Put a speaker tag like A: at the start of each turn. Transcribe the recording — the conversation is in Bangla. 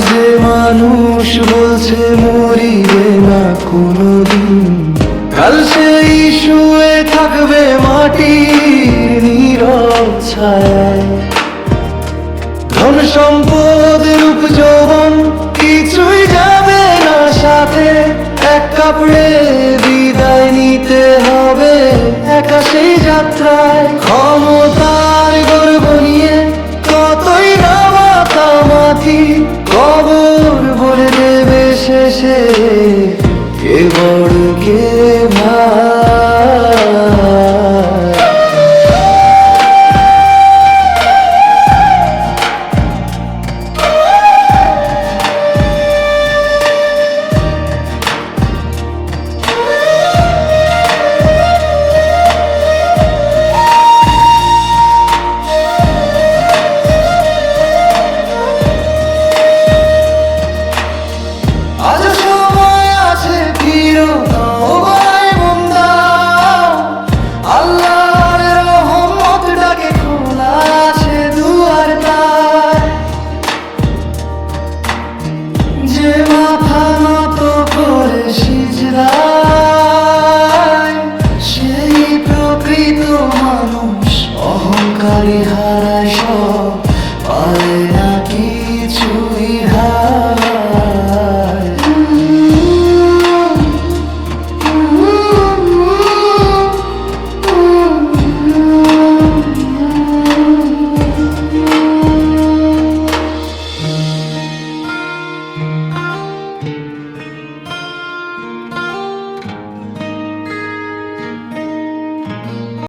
A: যে মানুষ বলছে মরিবে না কোনোদিন, কাল সেই শুয়ে থাকবে মাটির নীরব ছায়ায়। ধন সম্পদ রূপ যৌবন কিছুই যাবে না সাথে, এক কাপড়ে বিদায় নিতে হবে একা সেই যাত্রায়।